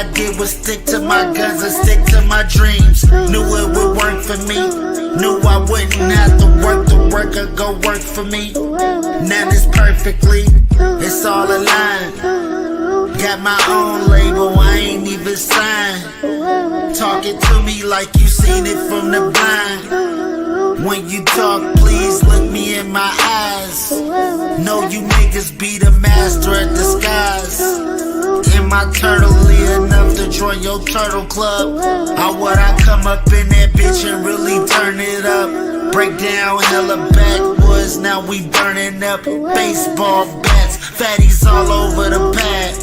I did was stick to my guns and stick to my dreams. Knew it would work for me. Knew I wouldn't have to work the work or go work for me. Now it's perfectly, it's all aligned. Got my own label, I ain't even signed. Talking to me like you seen it from the blind. When you talk, please look me in my eyes. Know you niggas be the master at disguise. Am I turtly enough to join your turtle club? Or would I come up in that bitch and really turn it up? Break down hella backwoods, now we burning up baseball bats. Fatties all over the pad.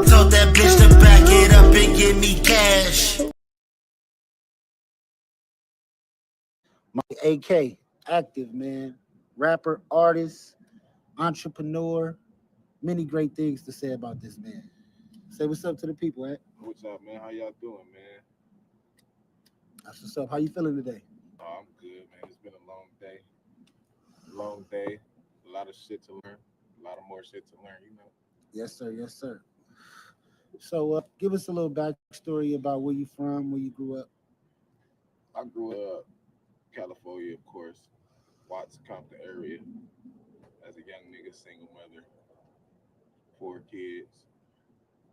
Told that bitch to back it up and give me cash. My AK, active man, rapper, artist, entrepreneur, many great things to say about this man. Say what's up to the people, eh? What's up, man? How y'all doing, man? That's what's up. How you feeling today? Oh, I'm good, man. It's been a long day. Long day. A lot of shit to learn. A lot of more shit to learn, you know. Yes, sir. Yes, sir. So, give us a little backstory about where you from, where you grew up. I grew up California, of course, Watts, Compton area. As a young nigga, single mother, 4 kids.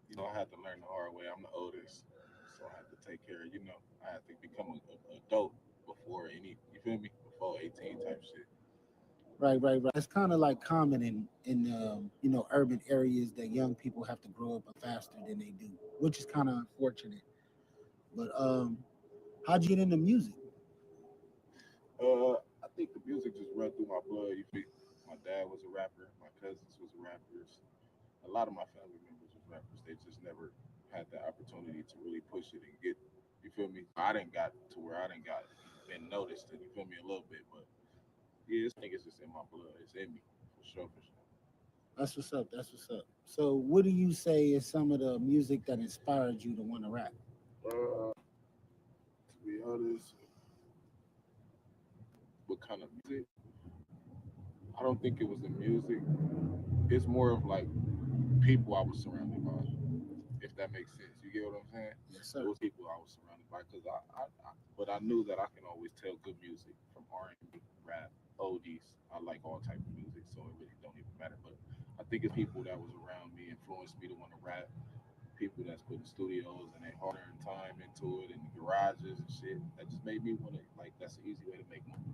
You know, I had to learn the hard way. I'm the oldest, so I had to take care of. I had to become an adult before you feel me? Before 18 type shit. Right. It's kind of like common in urban areas that young people have to grow up faster than they do, which is kind of unfortunate. But how'd you get into music? I think the music just run through my blood. You feel? My dad was a rapper. My cousins was rappers. A lot of my family members was rappers. They just never had the opportunity to really push it and get. You feel me? I didn't got to where I didn't got been noticed. And you feel me a little bit, but yeah, this thing is just in my blood. It's in me for sure, for sure. That's what's up. That's what's up. So, what do you say is some of the music that inspired you to want to rap? To be honest, what kind of music? I don't think it was the music. It's more of like people I was surrounded by, if that makes sense. You get what I'm saying? Yes, It sir. was people I was surrounded by because but I knew that I can always tell good music from R&B, rap, oldies. I like all type of music, so it really don't even matter. But I think it's people that was around me influenced me to want to rap. People that's putting studios and they hard earned time into it and the garages and shit. That just made me want to like. That's the easy way to make money.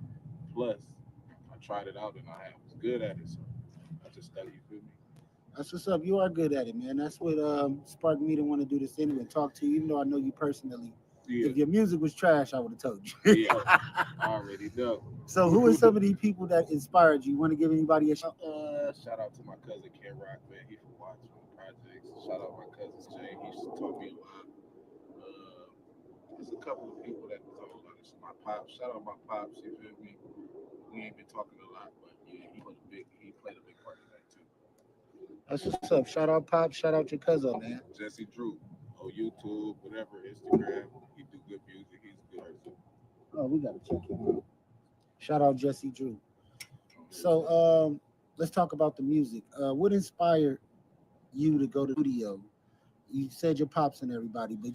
Plus, I tried it out and I was good at it, so I just studied. You feel me? That's what's up. You are good at it, man. That's what sparked me to want to do this anyway. Talk to you, even though I know you personally. Yeah, If your music was trash, I would have told you. yeah. I already know. So, who are some of these people that inspired you? Want to give anybody a shout? Shout out to my cousin Ken Rock, man. He from Watch from the projects. Shout out my cousin Jay. He taught me a lot. There's a couple of people that taught me a lot. It's my pops. Shout out my pops. You feel me? We ain't been talking a lot, but yeah, he played a big part in that too. That's what's up. Shout out Pop. Shout out your cousin, man. Jesse Drew, on YouTube, whatever, Instagram. He do good music. He's a good person. Oh, we gotta check him out. Shout out Jesse Drew. So, let's talk about the music. What inspired you to go to the studio? You said your pops and everybody, but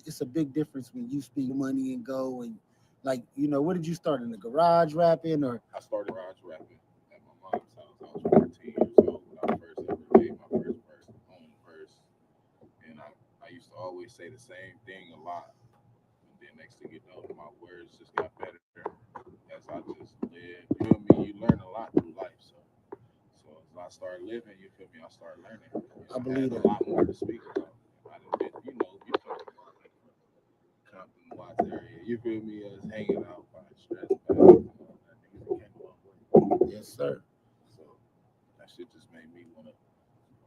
it's a big difference when you spend your money and go and like where did you start in the garage rapping or I started garage rapping at my mom's house. I was 14 years old when I first ever made my first verse, own verse. And I used to always say the same thing a lot. And then next thing you know, my words just got better as I just lived. You feel me? You learn a lot through life. So as I started living, you feel me? I started learning. And I I had believe a that. lot more to speak about. I done been, you talking about like Compton, Watts area. You feel me? Us hanging out by stress bags and all that. Niggas that came a long way. Yes, sir. So that shit just made me wanna.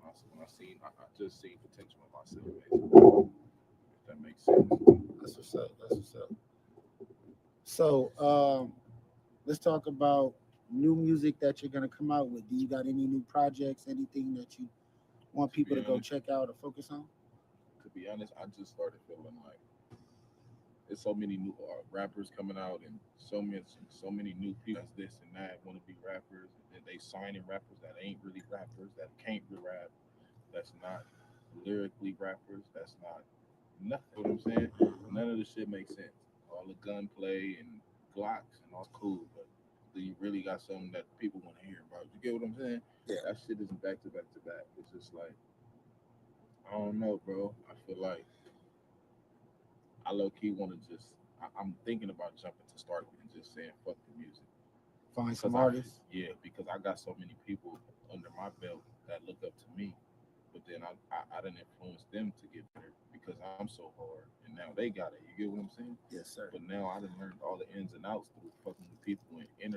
I just seen potential in myself, basically. If that makes sense. That's what's up. That's what's up. So, let's talk about new music that you're gonna come out with. Do you got any new projects? Anything that you want To people be to go honest, check out or focus on? I just started feeling like there's so many new rappers coming out and so many new people that's this and that want to be rappers and they signing rappers that ain't really rappers that can't be rap that's not lyrically rappers, that's not nothing. You know what I'm saying? None of the shit makes sense. All the gunplay and Glocks and all's cool, but do you really got something that people want to hear about? You get what I'm saying? Yeah. That shit isn't back to back to back. It's just like I don't know, bro. I feel like I low key want to just. I'm thinking about jumping to start and just saying fuck the music. Find Because some artists. yeah, because I got so many people under my belt that look up to me, but then I didn't influence them to get better because I'm so hard, and now they got it. You get what I'm saying? Yes, sir. But now I done learned all the ins and outs through fucking with people and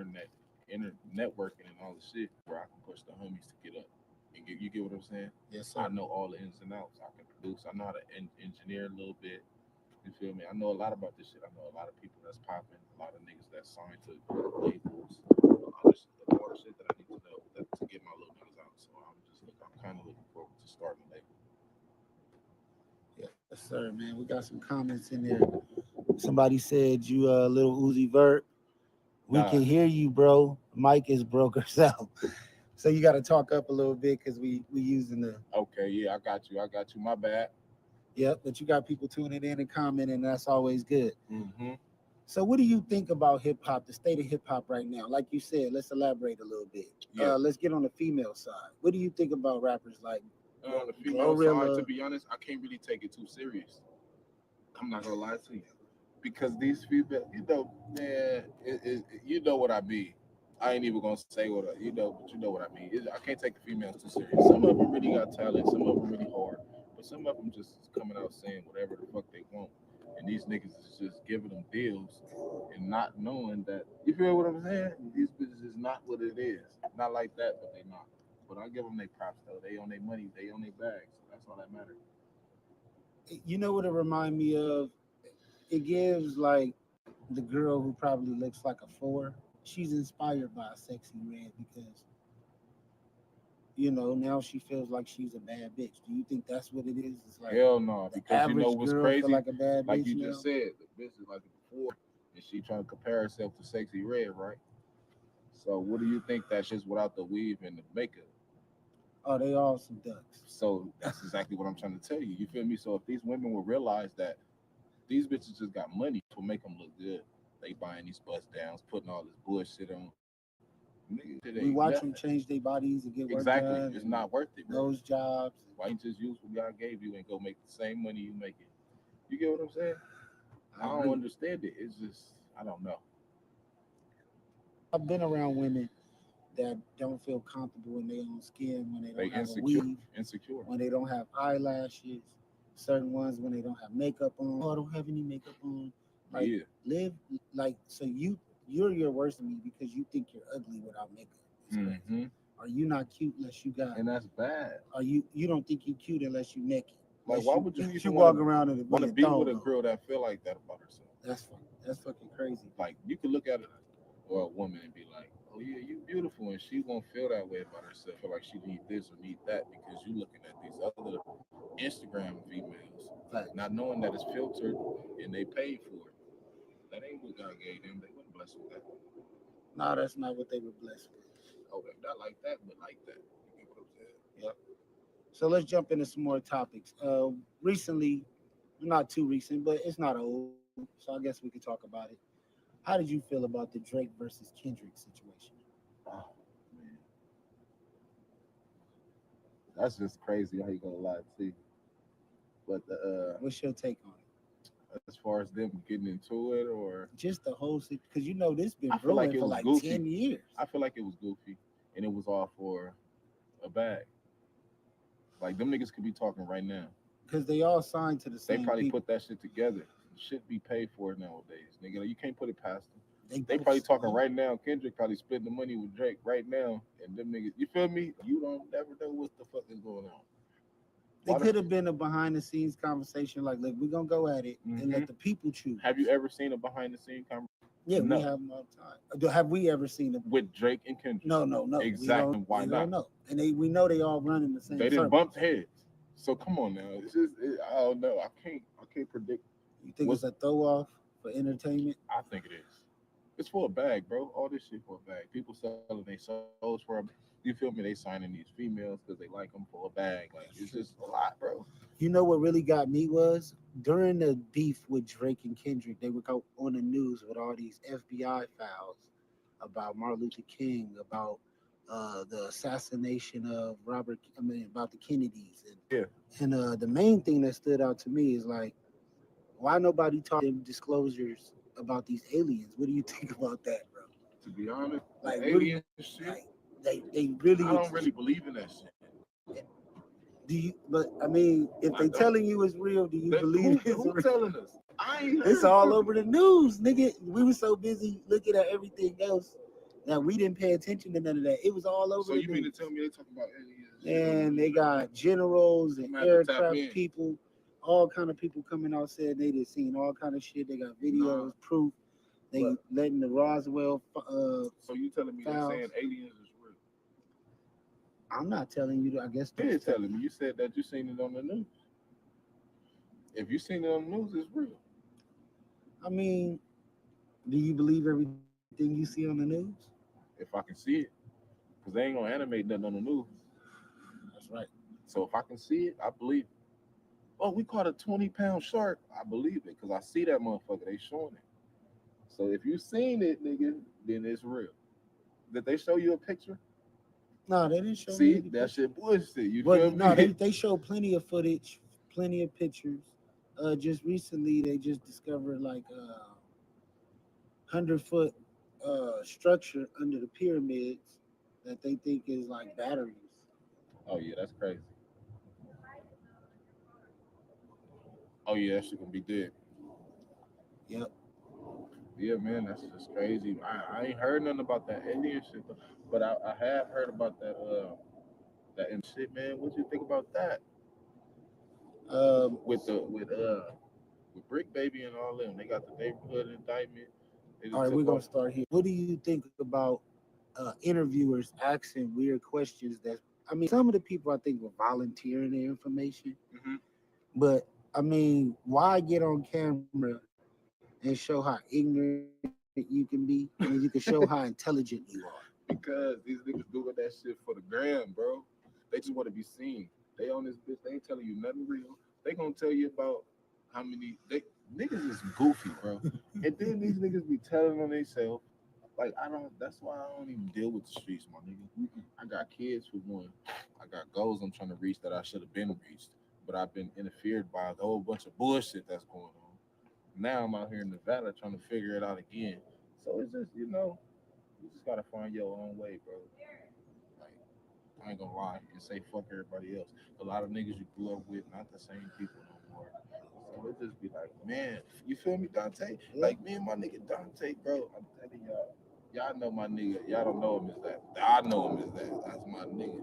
networking and all the shit where I can push the homies to get up. You get what I'm saying? Yes, I sir. know all the ins and outs. I can produce. I know how to engineer a little bit. You feel me? I know a lot about this shit. I know a lot of people that's popping, a lot of niggas that signed to labels, a lot of shit that I need to know to get my little niggas out. So I'm kind of looking forward to starting a label. Yes, sir, man. We got some comments in there. Somebody said you little Uzi Vert. We Nah. can hear you, bro. Mike is broke herself. So you got to talk up a little bit because we using the Okay, yeah, I got you. My bad. yep. But you got people tuning in and commenting, and that's always good. Mm-hmm. So what do you think about hip hop, the state of hip hop right now? Like you said, let's elaborate a little bit. Yeah. Let's get on the female side. What do you think about rappers like On the female side, Glorilla? to be honest, I can't really take it too serious. I'm not gonna lie to you, because these female, man, you know what I mean. I ain't even gonna say what but you know what I mean. I can't take the females too serious. Some of them really got talent, some of them really hard, but some of them just coming out saying whatever the fuck they want, and these niggas is just giving them deals and not knowing that. You feel what I'm saying? These bitches is not what it is. Not like that, but they not. But I give them their props though. They on their money, they on their bags. So that's all that matters. You know what it remind me of? It gives like the girl who probably looks like a four. She's inspired by a sexy red because now she feels like she's a bad bitch. Do you think that's what it is? It's like Hell no, the because you know average what's girl crazy? feel like a bad Like bitch you now? just said, the bitch is like a before, and she trying to compare herself to Sexy Red, right? So what do you think that's just without the weave and the makeup? Oh, they all some ducks. So that's exactly what I'm trying to tell you. You feel me? So if these women will realize that these bitches just got money to make them look good, they buying these bust downs, putting all this bullshit on. Nigga, it We ain't watch nothing. them change their bodies and get work Exactly. done. It's and not worth it, bro. those jobs. Why you just use what God gave you and go make the same money you making? You get what I'm saying? I don't agree. understand it. It's just I don't know. I've been around women that don't feel comfortable in their own skin when they They don't have a insecure. weave, Insecure. when they don't have eyelashes, certain ones when they don't have makeup on. Oh, I don't have any makeup on. Like Yeah. live like so you're your worst enemy because you think you're ugly without makeup. It's crazy. Mm-hmm. Are you not cute unless you got? And that's bad. Are you don't think you cute unless you naked? Like, Unless why would you you even walk wanna- around and Want to with be your with a thong on? girl that feel like that about herself? That's fucking crazy. Like you could look at it or a woman and be like, "Oh yeah, you beautiful," and she won't feel that way about herself. Feel like she need this or need that because you looking at these other Instagram females, Facts. not knowing that it's filtered and they paid for it. That ain't what God gave them. They wasn't blessed with that. No, that's not what they were blessed with. Oh, not like that, but like that. You get what I'm saying? Yep. So let's jump into some more topics. Recently, not too recent, but it's not old, so I guess we could talk about it. How did you feel about the Drake versus Kendrick situation? Oh man, that's just crazy. How you gonna lie to you? But What's your take on it? as far as them getting into it, or Just the whole because this been I feel like brewing it for was like goofy. 10 years. I feel like it was goofy, and it was all for a bag. Like them niggas could be talking right now. Because they all signed to the They same probably people. put that shit together. Shit be paid for nowadays, nigga. You can't put it past them. They both probably talking signed. right now. Kendrick probably splitting the money with Drake right now, and them niggas. You feel me? You don't never know what the fuck is going on. They Why the- could have been a behind the scenes conversation like, look, we're going to go at it and let the people choose. Have you ever seen a behind the scene conversation Yeah, No. we have them all the time. Have we ever seen them? with Drake and Kendrick? No. Exactly. Why we not? don't know. And we know they all run in the same They didn't circles. bump heads. So come on now. I don't know. I can't predict. You think it's a throw off for entertainment? I think it is. It's for a bag, bro. All this shit for a bag. People selling their souls for a. You feel me? They signing these females because they like them for a bag. Like it's just a lot, bro. You know what really got me was during the beef with Drake and Kendrick, they would go on the news with all these FBI files about Martin Luther King, about the assassination of Robert. I mean, about the Kennedys, Yeah. and the main thing that stood out to me is like, why nobody taught them disclosures about these aliens? What do you think about that, bro? To be honest, Like, the what do you alien shit, like? They I really don't really believe in that shit. do you? But I mean, if I they don't. telling you it's real, do you Who, believe it's who real? telling us? I ain't It's heard all from over the news, nigga. We were so busy looking at everything else that we didn't pay attention to none of that. It was all over So the you mean to news. tell me they talking about aliens? and shit on the And they news right now? got generals and I'm gonna have to tap aircraft in. people, all kind of people coming out saying they did seen all kind of shit. They got videos, Nah, proof. They but letting the Roswell. so you telling me they're Files. saying aliens is real? I'm not telling you. I guess You those did telling me. You said that you seen it on the news. If you seen it on the news, it's real. I mean, do you believe everything you see on the news? If I can see it, because they ain't gonna animate nothing on the news. That's right. So if I can see it, I believe it. Oh, we caught a 20-pound shark. I believe it because I see that motherfucker. They showing it. So if you seen it, nigga, then it's real. Did they show you a picture? No, they didn't show me See, any that pictures. shit bullshit. You feel But me? no, they show plenty of footage, plenty of pictures. Just recently, they just discovered like a 100-foot structure under the pyramids that they think is like batteries. Oh yeah, that's crazy. Oh yeah, that shit gonna be dead. Yep. Yeah, man, that's just crazy. I ain't heard nothing about that Indian shit, though, but I have heard about that and shit, man. What you think about that Um, with Brick Baby and all them? They got the neighborhood indictment. They all just right, we're took gonna off. start here. What do you think about interviewers asking weird questions? That I mean, some of the people I think were volunteering their information, Mhm. but I mean, why get on camera and show how ignorant you can be, and then you can show how intelligent you are? Because these niggas doing that shit for the gram, bro. They just want to be seen. They on this bitch. They ain't telling you nothing real. They gonna tell you about how many they niggas is goofy, bro. And then these niggas be telling on themselves. Like I don't. That's why I don't even deal with the streets, my nigga. I got kids for one. I got goals I'm trying to reach that I should have been reached, but I've been interfered by a whole bunch of bullshit that's going on. Now I'm out here in Nevada trying to figure it out again. So it's just you just gotta find your own way, bro. Like I ain't gonna lie and say fuck everybody else. A lot of niggas you grew up with, not the same people no more. So it just be like, man, you feel me, Dante? Like me and my nigga Dante, bro. I'm telling y'all, y'all know my nigga. Y'all don't know him as that. I know him as that. That's my nigga.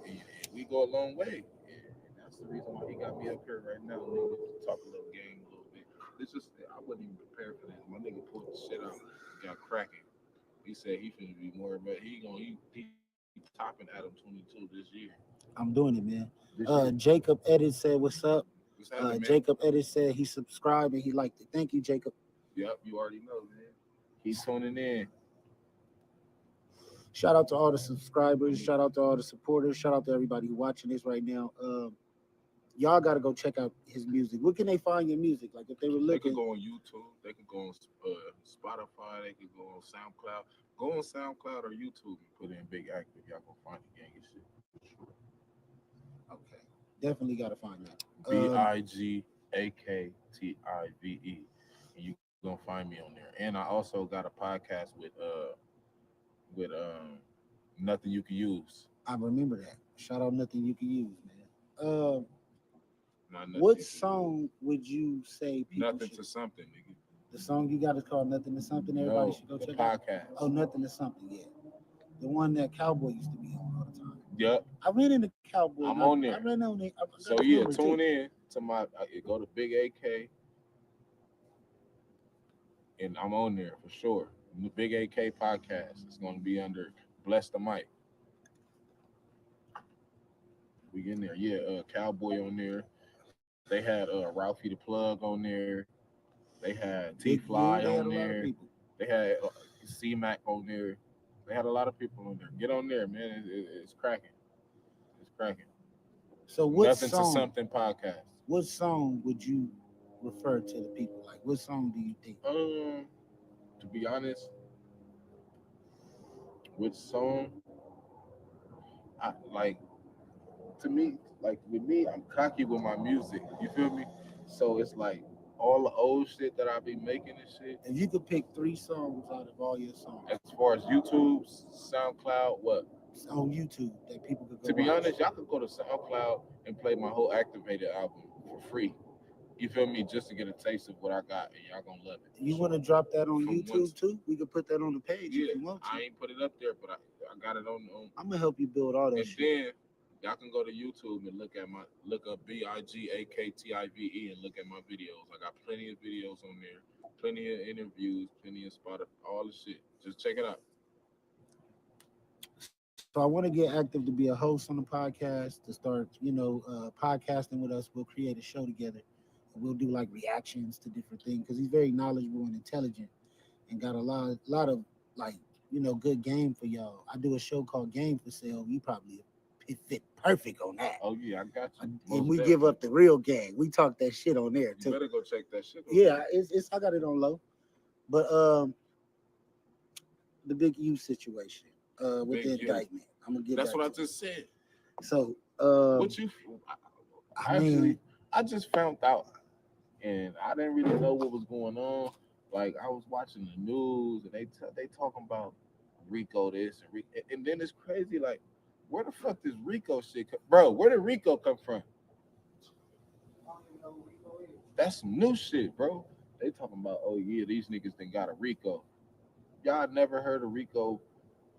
And we go a long way. And that's the reason why he got me up here right now, nigga. To talk a little game a little bit. It's just I wasn't even prepared for this. My nigga pulled the shit out, got cracking. He said he finna be more, but he topping Adam 22 this year. I'm doing it, man. This year. Jacob Edit said, "What's up?" What's happening, man? Jacob Edit said he subscribed and he liked it. Thank you, Jacob. Yep, you already know, man. Keep tuning in. Shout out to all the subscribers. Shout out to all the supporters. Shout out to everybody watching this right now. Y'all got to go check out his music. Where can they find your music? Like if they were They could looking, go on YouTube. They could go on Spotify. They could go on SoundCloud. Go on SoundCloud or YouTube and put in Big Active. Y'all gonna find the gang and shit. okay, definitely got to find that. BIGAKTIVE. And you gonna find me on there. And I also got a podcast with Nothing You Can Use. I remember that. Shout out Nothing You Can Use, man. Not nothing What you can song would you say use. people Nothing should? to something, nigga. The song you got is called Nothing to Something. Everybody No, should go the check out. podcast. Oh, Nothing to Something. Yeah, the one that Cowboy used to be on all the time. Yep, I ran into Cowboy. I'm and on I there. ran on it. I got So his yeah, number, tune too. in to my go to Big AK and I'm on there for sure. The Big AK podcast. It's gonna be under Bless the Mic. We in there. Yeah, Cowboy on there. They had Ralphie the Plug on there. They had T Big U. Fly They had on a lot of there. people. They had C-Mac on there. They had a lot of people on there. Get on there, man. It's cracking. It's cracking. So what Nothing to song? something podcast. What song would you refer to the people? Like, what song do you think? To be honest, which song? I like to me, like with me, I'm cocky with my music. You feel me? So it's like all the old shit that I be making and shit. If you could pick 3 songs out of all your songs As far as YouTube, SoundCloud, what? on YouTube that people could go To be watch. honest, y'all could go to SoundCloud and play my whole Activated album for free. You feel me? Just to get a taste of what I got, and y'all gonna love it. You want to drop that on From YouTube too? We could put that on the page Yeah, if you want to. I ain't put it up there, but I got it on. I'm gonna help you build all that And shit. then y'all can go to YouTube and look up BIGAKTIVE and look at my videos. I got plenty of videos on there, plenty of interviews, plenty of Spotify, all the shit. Just check it out. So I want to get active to be a host on the podcast, to start, podcasting with us. We'll create a show together. We'll do like reactions to different things because he's very knowledgeable and intelligent and got a lot of like, good game for y'all. I do a show called Game for Sale. You probably fit perfect on that. Oh yeah, I got you. And Most we definitely. give up the real game. We talk that shit on there You too. better go check that shit out. Yeah, it's I got it on low. But the Big U situation with Big the U. indictment. I'm gonna get That's back what I to just said. it. So What you? I mean, I just found out, and I didn't really know what was going on. Like I was watching the news, and they talking about Rico this and Rico, and then it's crazy. Like, where the fuck does Rico shit, bro? Where did Rico come from? That's some new shit, bro. They talking about, oh yeah, these niggas done got a Rico. Y'all never heard of Rico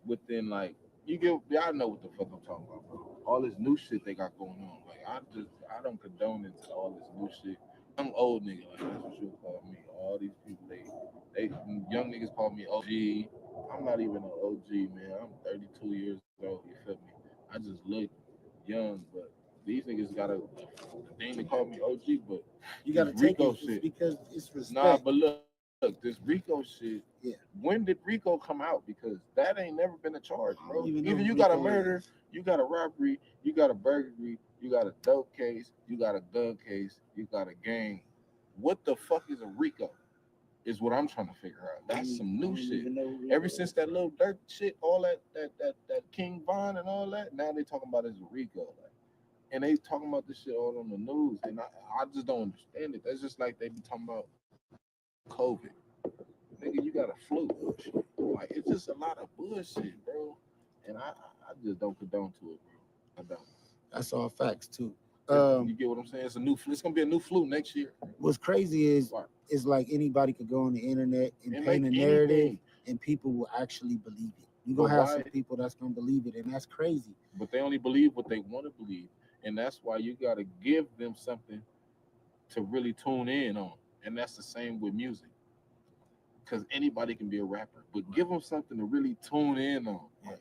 within like y'all know what the fuck I'm talking about, bro. All this new shit they got going on. Like I don't condone into all this new shit. I'm old nigga, like that's what you call me. All these people they young niggas call me OG. I'm not even an OG, man. I'm 32 years old. You feel me? I just look young, but these niggas got a thing to call me OG, but you gotta this take Rico it shit. because it's respect. Nah, but look, this Rico shit. Yeah. When did Rico come out? Because that ain't never been a charge, I bro. don't even know Either who you got a Rico murder, is. you got a robbery, you got a burglary, you got a dope case, you got a gun case, you got a gang. What the fuck is a Rico? Is what I'm trying to figure out. That's some I new don't shit. even know who Ever Rico since is. that little dirt shit, all that King Von and all that, now they talking about it as a Rico. Like, and they talking about this shit all on the news, and I just don't understand it. That's just like they be talking about COVID. Nigga, you got a flu. Like it's just a lot of bullshit, bro. And I just don't condone to it, bro. I don't. That's all facts too. You get what I'm saying? It's a new flu. It's gonna be a new flu next year. What's crazy is Right. it's like anybody could go on the internet and And paint make a narrative, anything. and people will actually believe it. You're But gonna have why- some people that's gonna believe it, and that's crazy. But they only believe what they want to believe, and that's why you gotta give them something to really tune in on. And that's the same with music, because anybody can be a rapper, but give them something to really tune in on. Like,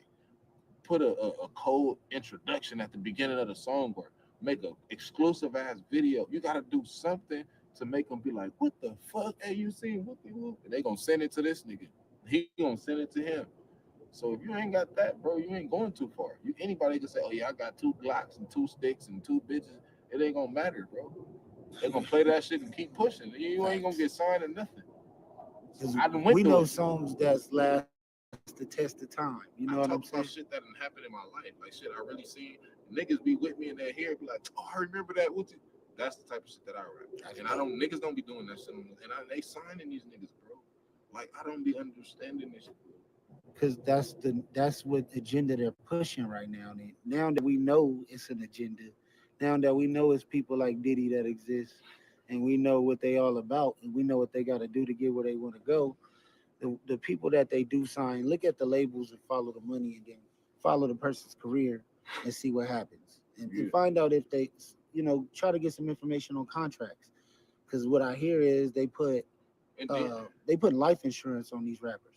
put a cold introduction at the beginning of the song, or make a exclusive ass video. You gotta do something to make them be like, "What the fuck? Hey, you seen Whoopie Whoop?" And they gonna send it to this nigga. He gonna send it to him. So if you ain't got that, bro, you ain't going too far. Anybody can say, "Oh yeah, I got 2 Glocks and 2 sticks and 2 bitches." It ain't gonna matter, bro. They gonna play that shit and keep pushing. You ain't gonna get signed or nothing. 'Cause I done went we through know it. songs that's last the test of time. You know I what I'm talk about saying? shit that didn't happen in my life, like shit I really seen. Niggas be with me in their hair, be like, "Oh, I remember that." What you? That's the type of shit that I rap. And I don't niggas don't be doing that shit. They signing these niggas, bro. Like I don't be understanding this shit. Because that's what agenda they're pushing right now. And now that we know it's an agenda, now that we know it's people like Diddy that exist, and we know what they all about, and we know what they got to do to get where they want to go. The people that they do sign, look at the labels and follow the money, and then follow the person's career and see what happens, and Yeah. find out if they, try to get some information on contracts. Because what I hear is they put And life insurance on these rappers,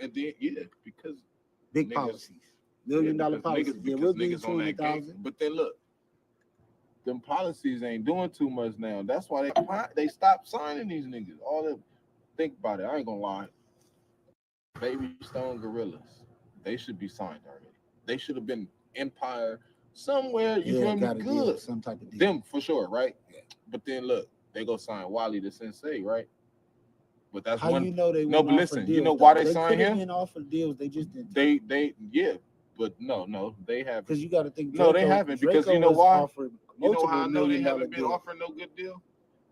yeah, because big niggas- policies, $1 million because policies. niggas, Yeah, because we'll give you niggas on that gang. 200,000. But then look, them policies ain't doing too much now. That's why they stopped signing these niggas. All that, think about it. I ain't gonna lie. Baby Stone Gorillas, they should be signed already. They should have been Empire somewhere. You Yeah, feel me? got a deal, Good. some type of deal. Them for sure, right? Yeah. But then look, they go sign Wally the Sensei, right? But that's How one. you know they No, went but off for listen, you know deals why though? they They signed could have him? been offered deals. They just didn't. Yeah, but no, they haven't. Because you got to think No, they Draco. haven't because Draco you know was why? offered You know how multiple I know they $1 million haven't been deals. offering no good deal?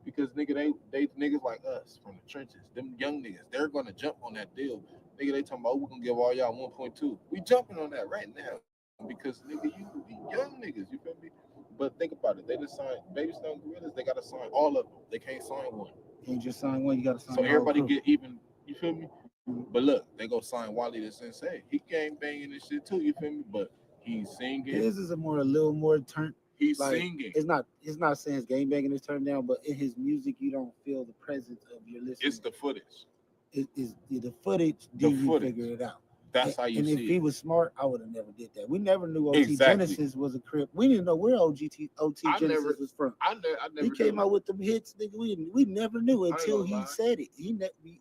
Because nigga, they niggas like us from the trenches, them young niggas, they're gonna jump on that deal. Nigga, they talking about we're gonna give all y'all 1.2. We jumping on that right now because nigga, you young niggas, you feel me? But think about it, they just signed Baby Stone Gorillas, they gotta sign all of them. They can't sign one. You ain't just sign one, you got to sign So the whole everybody crew. get even, you feel me? But look, they go sign Wally the Sensei. He gang banging and shit too, you feel me? But he's singing. His is a little more turn. He's Like singing. it's not saying it's game banging is turned down, but in his music you don't feel the presence of your listener. It's the footage. It is the footage. The Then you footage. figure it out. That's how you and if see he it. was smart, I would have never did that. We never knew OT Exactly. Genesis was a crip. We didn't know where OT I Genesis never- was from. I never He came knew. out with them hits, nigga. We never knew ain't until gonna he lie. said it.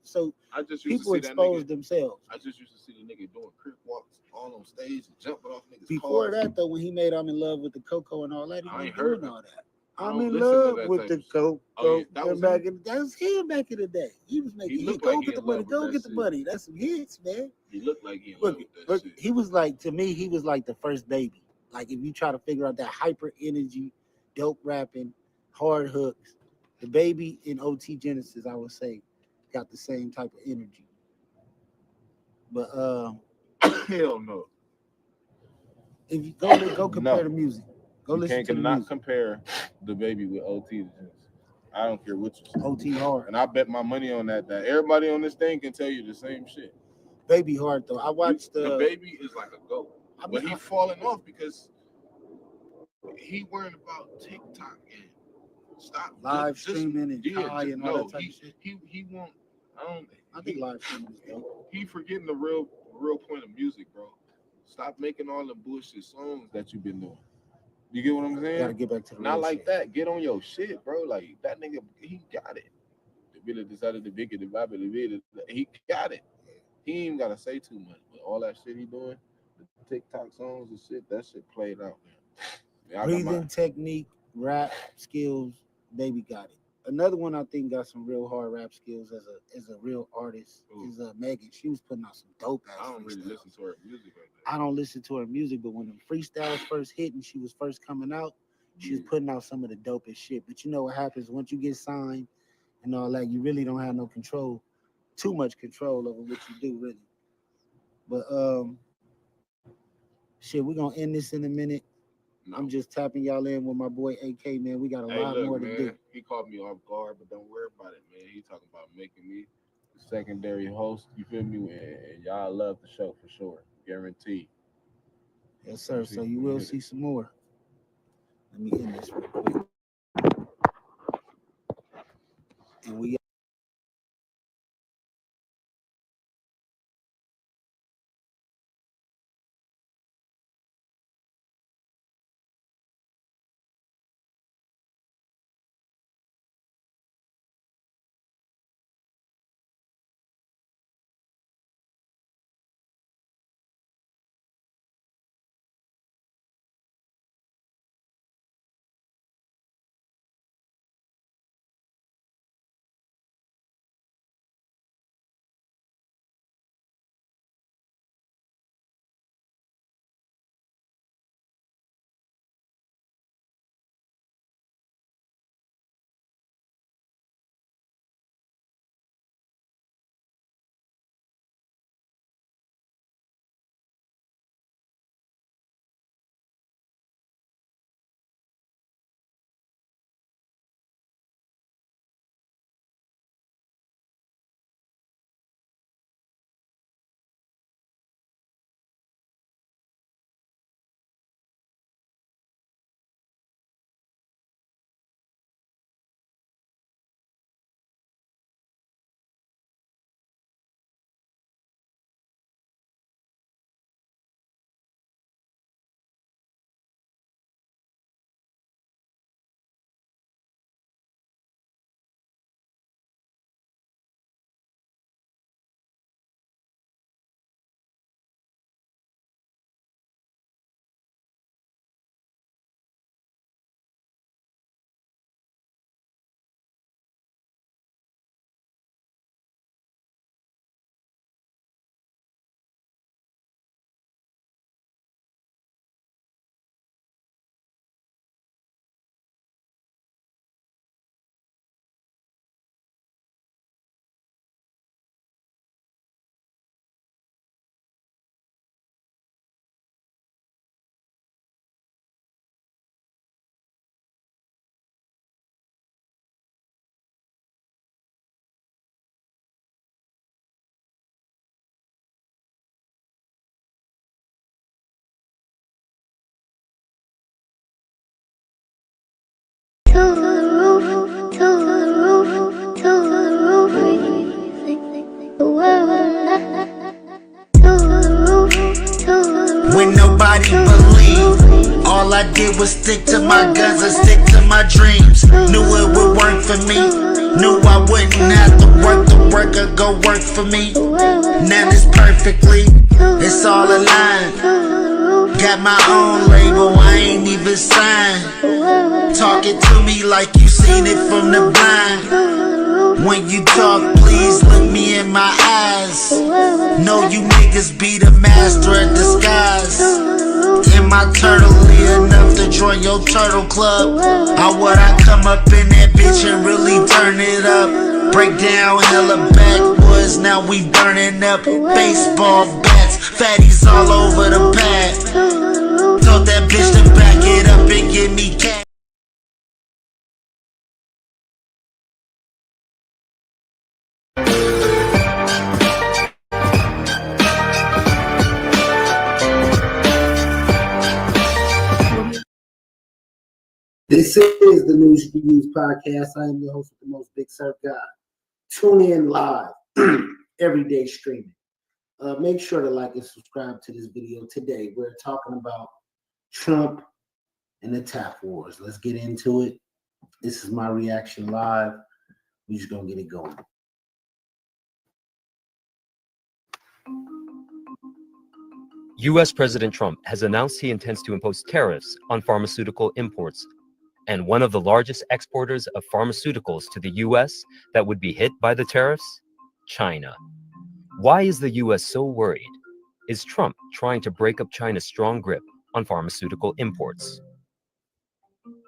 So I just used people to see that exposed nigga. themselves. I just used to see the nigga doing crip walks all on stage and jumping off niggas' Before cars. that, though, when he made "I'm in Love with the Coco" and all that, he I wasn't ain't heard doing that. all that. I I'm don't in listen to love that with type the of shit. Coco. Oh, yeah, that was that was him back in the day. He was making hits. looked Go like he get the in money. love with Go that get the shit. money. That's some hits, man. He looked like he in love Look, with that look, shit. he was like, to me, he was like the first Baby. Like if you try to figure out that hyper energy, dope rapping, hard hooks, the Baby in OT Genesis, I would say, got the same type of energy. But Hell no. if you go compare No. the music, go You listen can't to the cannot music. compare the Baby with OT. I don't care what you say. OT hard, And I bet my money on that. That everybody on this thing can tell you the same shit. Baby hard though. I watched The Baby is like a goat. I But mean, he falling off because he worrying about TikTok and stop live just- streaming and yeah, Kai just- and all no, that type of shit. he won't. I don't. I think live streaming is dope. He forgetting the real point of music, bro. Stop making all the bullshit songs that you've been doing. You get what I'm Gotta saying? get back to the Not real like shit. that. Get on your shit, bro. Like that nigga, he got it. The Billy decided to big it, the Bible, the Billy, he got it. He ain't even gotta say too much. But all that shit he doing, the TikTok songs and shit, that shit played out, man. Yeah, I got Breathing mine. technique, rap skills, Baby got it. Another one I think got some real hard rap skills as a real artist Ooh. is Megan. She was putting out some dope ass I don't really freestyles. listen to her music like that. I don't listen to her music, but when the freestyles first hit and she was first coming out, she was Yeah. putting out some of the dopest shit. But you know what happens once you get signed and all that, you really don't have no control, too much control over what you do, really. But shit, we're gonna end this in a minute. No. I'm just tapping y'all in with my boy AK, man. We got a Hey, lot look, more man, to do. he caught me off guard, but don't worry about it, man. He talking about making me the secondary host. You feel me? And y'all love the show for sure, guaranteed. Yes, sir. See, So you let me will hit see it. some more. Let me end this real quick. And we when nobody believed. All I did was stick to my guns and stick to my dreams. Knew it would work for me. Knew I wouldn't have to work the work or go work for me. Now it's perfectly, it's all aligned. Got my own label, I ain't even signed. Talking to me like you seen it from the blind. When you talk, please look me in my eyes. Know you niggas be the master of disguise. Am I turtly enough to join your turtle club? Or would I come up in that bitch and really turn it up? Break down hella backwoods, now we burning up baseball bats. Fatties all over the pad. Told that bitch to back it up and give me cash. This is the News You Can Use podcast. I am your host with the most, Big Surf God. Tune in live, every day streaming. Make sure to like and subscribe to this video today. We're talking about Trump and the tap wars. Let's get into it. This is my reaction live. We're just going to get it going. U.S. President Trump has announced he intends to impose tariffs on pharmaceutical imports, and one of the largest exporters of pharmaceuticals to the U.S. that would be hit by the tariffs? China. Why is the U.S. so worried? Is Trump trying to break up China's strong grip on pharmaceutical imports?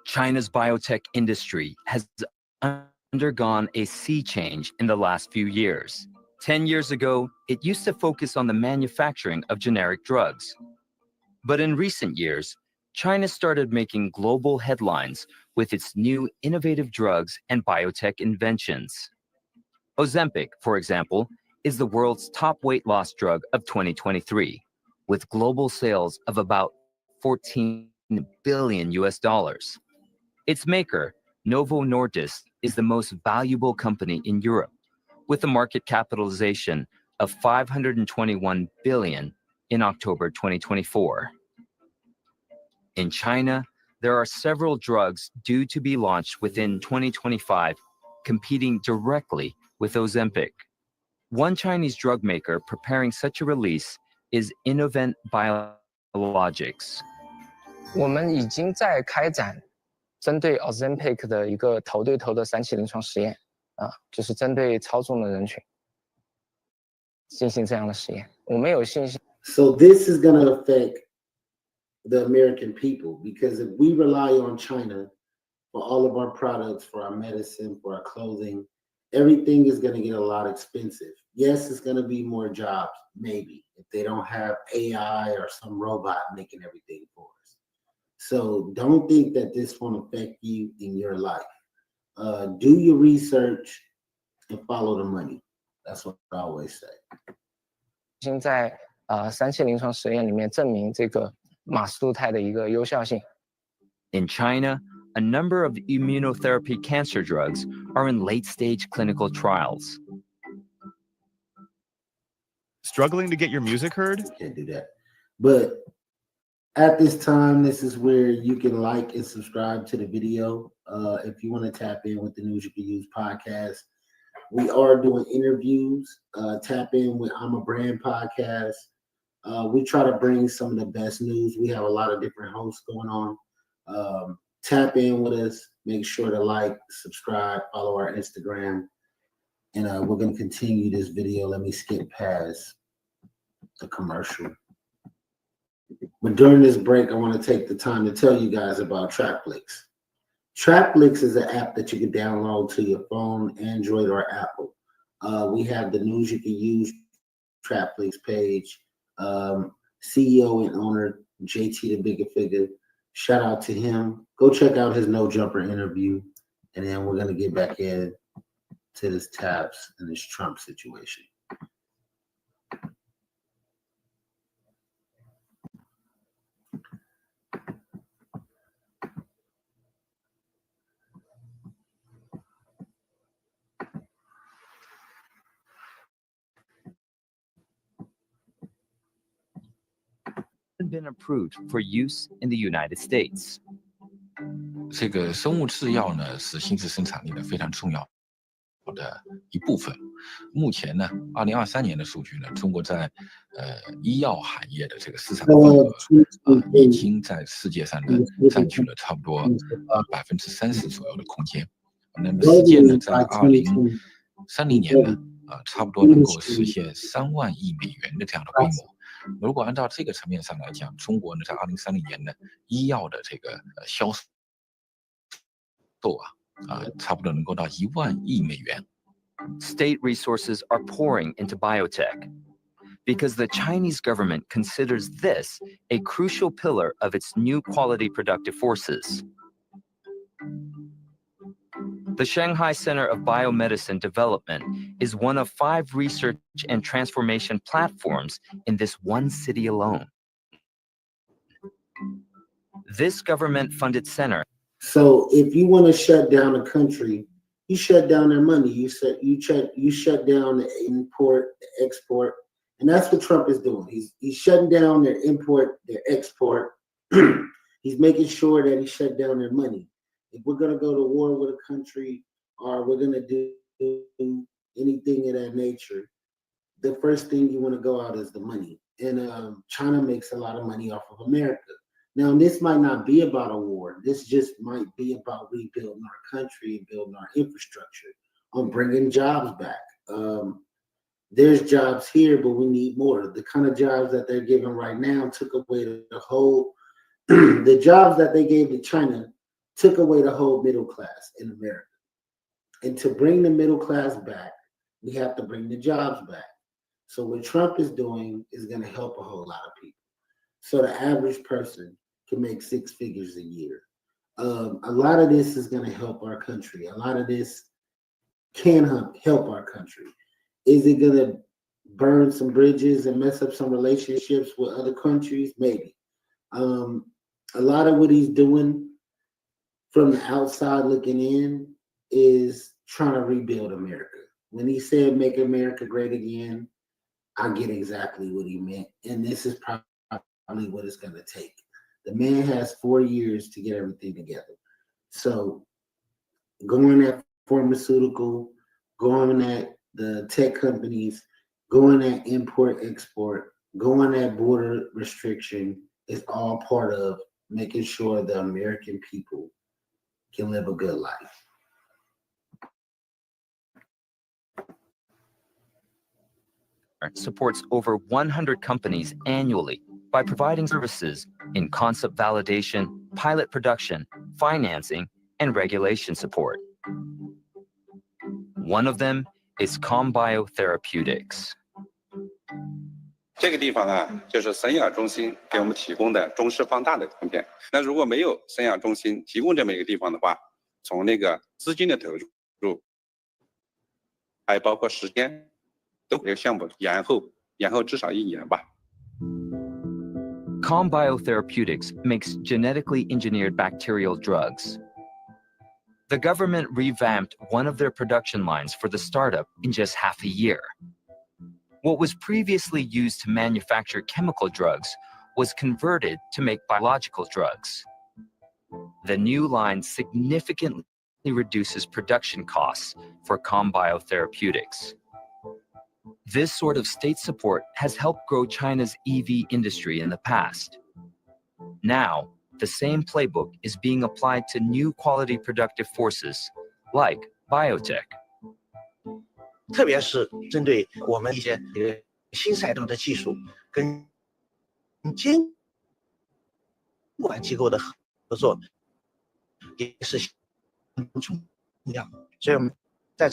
China's biotech industry has undergone a sea change in the last few years. 10 years ago, it used to focus on the manufacturing of generic drugs. But in recent years, China started making global headlines with its new innovative drugs and biotech inventions. Ozempic, for example, is the world's top weight loss drug of 2023, with global sales of about 14 billion US dollars. Its maker, Novo Nordisk, is the most valuable company in Europe, with a market capitalization of 521 billion in October 2024. In China, there are several drugs due to be launched within 2025, competing directly with Ozempic. One Chinese drug maker preparing such a release is Innovent Biologics. 我们已经在开展针对 Ozempic 的一个头对头的3期临床实验，就是针对操纵的人群进行这样的实验。我们有信心。So this is going to affect the American people, because if we rely on China for all of our products, for our medicine, for our clothing, everything is going to get a lot expensive. Yes, it's going to be more jobs, maybe, if they don't have AI or some robot making everything for us. So don't think that this won't affect you in your life. Do your research and follow the money. That's what I always say. 现在3期临床实验里面证明这个马苏泰的一个有效性。In China, a number of immunotherapy cancer drugs are in late-stage clinical trials. Struggling to get your music heard? Can't do that. But at this time, this is where you can like and subscribe to the video. If you want to tap in with the News You Can Use podcast, we are doing interviews. Tap in with I'm a Brand podcast. We try to bring some of the best news. We have a lot of different hosts going on. Tap in with us. Make sure to like, subscribe, follow our Instagram. And we're going to continue this video. Let me skip past the commercial. But during this break, I want to take the time to tell you guys about Trapflix. Trapflix is an app that you can download to your phone, Android, or Apple. We have the News You Can Use Trapflix page. CEO and owner JT the Bigger Figure. Shout out to him. Go check out his No Jumper interview, and then we're gonna get back in to this taps and this Trump situation. even been approved for use in the United States. 这个生物制药呢，是新式生产力的非常重要的一部分。目前呢，2023年的数据呢，中国在医药行业的这个市场份额已经在世界上呢占据了差不多30%左右的空间。那么世界呢，在2030年呢，差不多能够实现3万亿美元的这样的规模。如果按照这个层面上来讲，中国呢在2030年呢，医药的这个销售差不多能够到1万亿美元。State resources are pouring into biotech because the Chinese government considers this a crucial pillar of its new quality productive forces. The Shanghai Center of Biomedicine Development is one of 5 research and transformation platforms in this one city alone. This government-funded center. So if you want to shut down a country, you shut down their money. You shut down the import, the export, and that's what Trump is doing. He's shutting down their import, their export. He's making sure that he shut down their money. If we're going to go to war with a country or we're going to do anything of that nature, the first thing you want to go out is the money. And China makes a lot of money off of America. Now, this might not be about a war. This just might be about rebuilding our country and building our infrastructure, on bringing jobs back. There's jobs here, but we need more. The kind of jobs that they're giving right now took away the whole, the jobs that they gave to China took away the whole middle class in America. And to bring the middle class back, we have to bring the jobs back. So what Trump is doing is going to help a whole lot of people. So the average person can make 6 figures a year. A lot of this is going to help our country. A lot of this can help our country. Is it going to burn some bridges and mess up some relationships with other countries? Maybe. A lot of what he's doing from the outside looking in is trying to rebuild America. When he said make America great again, I get exactly what he meant. And this is probably what it's going to take. The man has 4 years to get everything together. So going at pharmaceutical, going at the tech companies, going at import, export, going at border restriction is all part of making sure the American people can live a good life. Supports over 100 companies annually by providing services in concept validation, pilot production, financing, and regulation support. One of them is ComBio Therapeutics. 这个地方呢，就是神雅中心给我们提供的中视放大的晶片。那如果没有神雅中心提供这么一个地方的话，从那个资金的投入，还包括时间，都会有项目延后至少1年吧。ComBio Therapeutics makes genetically engineered bacterial drugs. The government revamped one of their production lines for the startup in just half a year. What was previously used to manufacture chemical drugs was converted to make biological drugs. The new line significantly reduces production costs for ComBio Therapeutics. This sort of state support has helped grow China's EV industry in the past. Now, the same playbook is being applied to new quality productive forces, like biotech. 特别是针对我们一些新赛道的技术跟监管机构的合作，也是很重要。所以我们在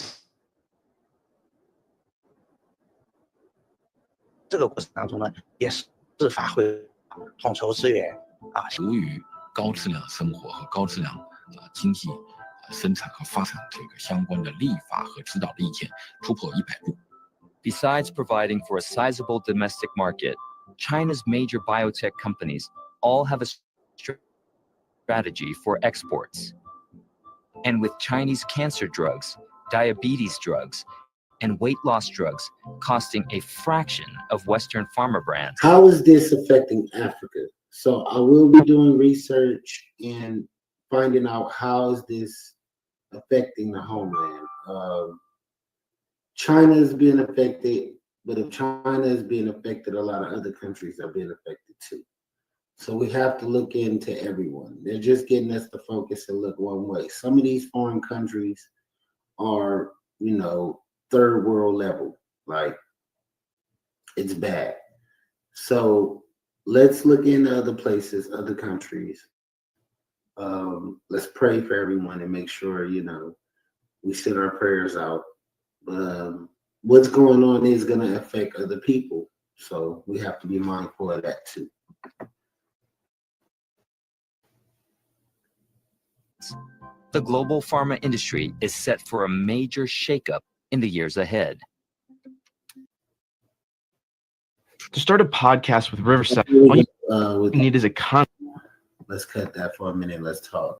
这个过程当中呢，也是发挥统筹资源服务于高质量生活和高质量经济生产和发展这个相关的立法和指导的意见突破100部。Besides providing for a sizable domestic market, China's major biotech companies all have a strategy for exports. And with Chinese cancer drugs, diabetes drugs, and weight loss drugs costing a fraction of Western pharma brands. How is this affecting Africa? So I will be doing research and finding out how is this affecting the homeland. China is being affected, but if China is being affected, a lot of other countries are being affected too. So we have to look into everyone. They're just getting us to focus and look one way. Some of these foreign countries are, you know, third world level. Like, it's bad. So let's look into other places, other countries. Let's pray for everyone and make sure, you know, we send our prayers out. What's going on is going to affect other people. So we have to be mindful of that too. The global pharma industry is set for a major shakeup in the years ahead. To start a podcast with Riverside, all you need is a Let's cut that for a minute. Let's talk.